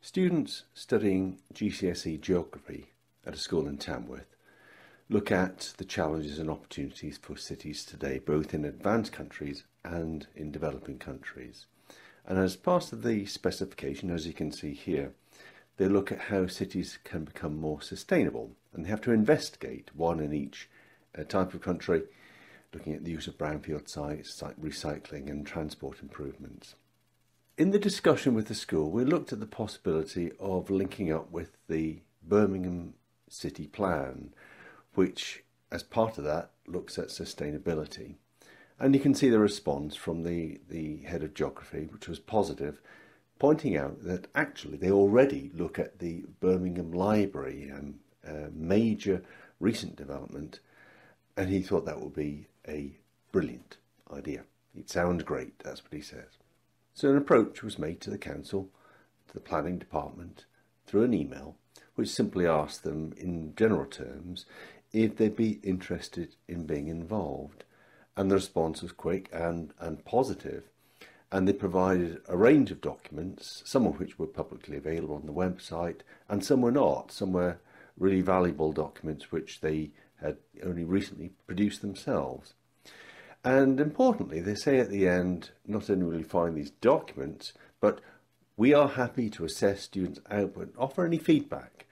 Students studying GCSE geography at a school in Tamworth look at the challenges and opportunities for cities today, both in advanced countries and in developing countries. And as part of the specification, as you can see here, they look at how cities can become more sustainable, and they have to investigate one in each type of country, looking at the use of brownfield sites, site recycling and transport improvements. In the discussion with the school, we looked at the possibility of linking up with the Birmingham City Plan, which, as part of that, looks at sustainability. And you can see the response from the head of geography, which was positive, pointing out that actually they already look at the Birmingham Library, a major recent development, and he thought that would be a brilliant idea. It sounds great, that's what he says. So an approach was made to the council, to the planning department, through an email, which simply asked them in general terms if they'd be interested in being involved. And the response was quick and positive. And they provided a range of documents, some of which were publicly available on the website, and some were not. Some were really valuable documents which they had only recently produced themselves. And importantly, they say at the end, not only will you find these documents, but we are happy to assess students' output, offer any feedback.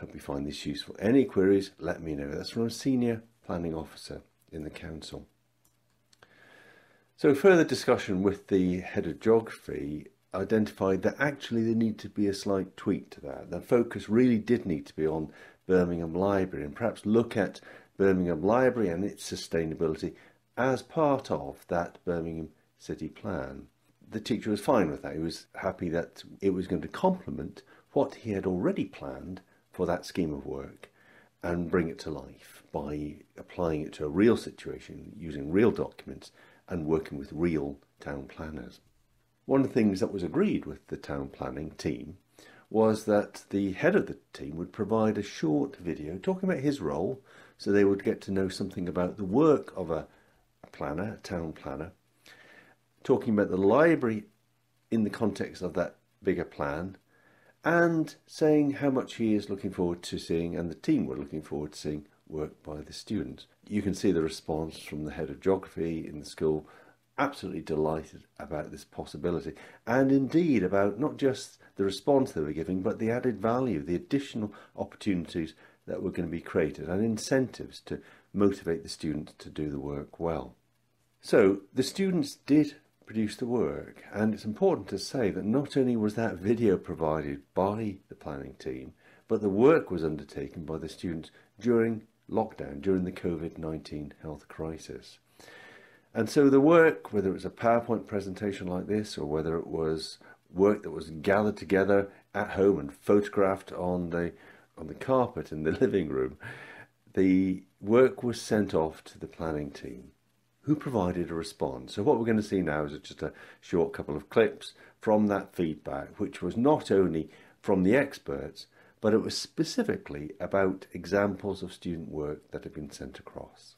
Hope you find this useful. Any queries, let me know. That's from a senior planning officer in the council. So further discussion with the head of geography identified that actually there needed to be a slight tweak to that. The focus really did need to be on Birmingham Library, and perhaps look at Birmingham Library and its sustainability as part of that Birmingham City Plan. The teacher was fine with that. He was happy that it was going to complement what he had already planned for that scheme of work and bring it to life by applying it to a real situation, using real documents and working with real town planners. One of the things that was agreed with the town planning team was that the head of the team would provide a short video talking about his role, so they would get to know something about the work of a planner, a town planner, talking about the library in the context of that bigger plan, and saying how much he is looking forward to seeing, and the team were looking forward to seeing, work by the students. You can see the response from the head of geography in the school, absolutely delighted about this possibility, and indeed about not just the response they were giving, but the added value, the additional opportunities that were going to be created, and incentives to motivate the students to do the work well. So the students did produce the work, and it's important to say that not only was that video provided by the planning team, but the work was undertaken by the students during lockdown, during the COVID-19 health crisis. And so the work, whether it was a PowerPoint presentation like this, or whether it was work that was gathered together at home and photographed on the carpet in the living room, the work was sent off to the planning team, who provided a response. So what we're going to see now is just a short couple of clips from that feedback, which was not only from the experts, but it was specifically about examples of student work that had been sent across.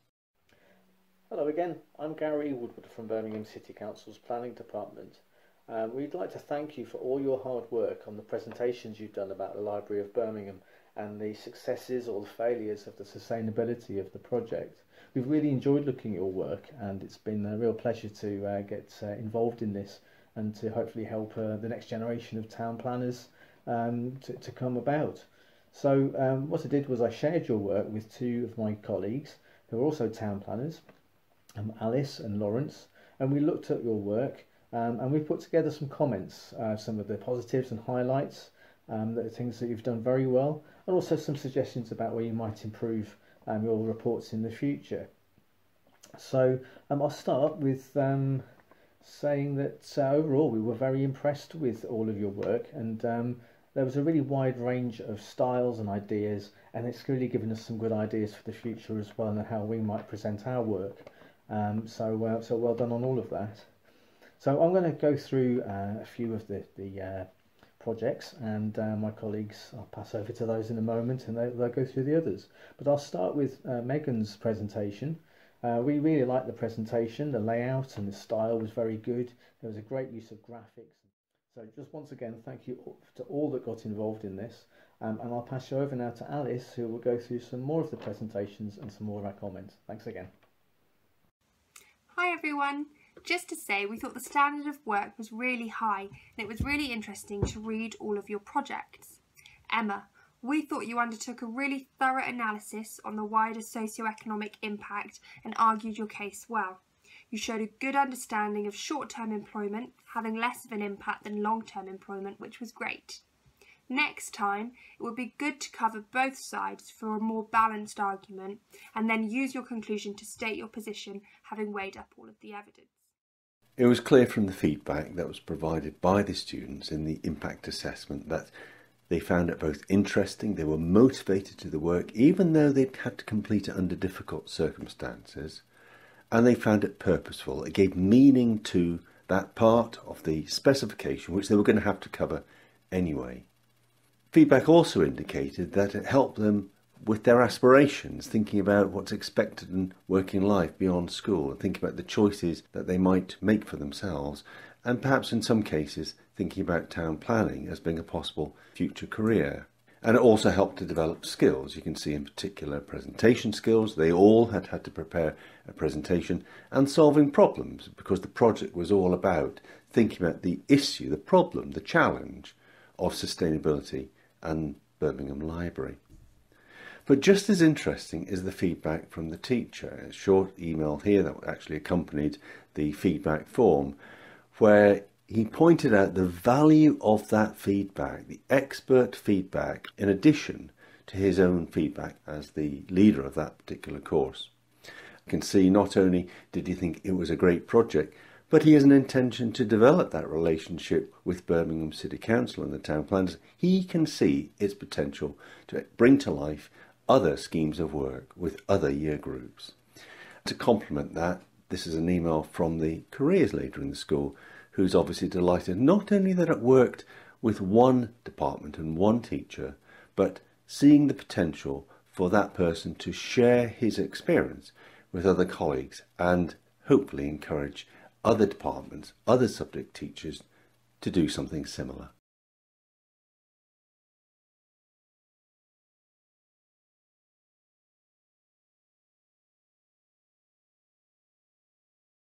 Hello again, I'm Gary Woodward from Birmingham City Council's Planning Department. We'd like to thank you for all your hard work on the presentations you've done about the Library of Birmingham and the successes or the failures of the sustainability of the project. We've really enjoyed looking at your work, and it's been a real pleasure to get involved in this and to hopefully help the next generation of town planners to come about. So what I did was I shared your work with two of my colleagues who are also town planners, Alice and Lawrence, and we looked at your work and we put together some comments, some of the positives and highlights, the things that you've done very well, and also some suggestions about where you might improve your reports in the future. So I'll start with saying that overall we were very impressed with all of your work, and there was a really wide range of styles and ideas, and it's really given us some good ideas for the future as well, and how we might present our work. So well done on all of that. So I'm going to go through a few of the projects, and my colleagues, I'll pass over to those in a moment, and they'll go through the others. But I'll start with Megan's presentation. We really liked the presentation. The layout and the style was very good. There was a great use of graphics. So just once again, thank you to all that got involved in this. And I'll pass you over now to Alice, who will go through some more of the presentations and some more of our comments. Thanks again. Hi everyone. Just to say, we thought the standard of work was really high and it was really interesting to read all of your projects. Emma, we thought you undertook a really thorough analysis on the wider socio-economic impact and argued your case well. You showed a good understanding of short-term employment having less of an impact than long-term employment, which was great. Next time, it would be good to cover both sides for a more balanced argument and then use your conclusion to state your position, having weighed up all of the evidence. It was clear from the feedback that was provided by the students in the impact assessment that they found it both interesting, they were motivated to the work, even though they'd had to complete it under difficult circumstances, and they found it purposeful. It gave meaning to that part of the specification which they were going to have to cover anyway. Feedback also indicated that it helped them with their aspirations, thinking about what's expected in working life beyond school, and thinking about the choices that they might make for themselves, and perhaps in some cases thinking about town planning as being a possible future career. And it also helped to develop skills. You can see in particular presentation skills. They all had to prepare a presentation, and solving problems, because the project was all about thinking about the issue, the problem, the challenge of sustainability and Birmingham Library. But just as interesting is the feedback from the teacher. A short email here that actually accompanied the feedback form, where he pointed out the value of that feedback, the expert feedback, in addition to his own feedback as the leader of that particular course. You can see not only did he think it was a great project, but he has an intention to develop that relationship with Birmingham City Council and the town planners. He can see its potential to bring to life other schemes of work with other year groups. To complement that, this is an email from the careers leader in the school, who's obviously delighted not only that it worked with one department and one teacher, but seeing the potential for that person to share his experience with other colleagues and hopefully encourage other departments, other subject teachers to do something similar.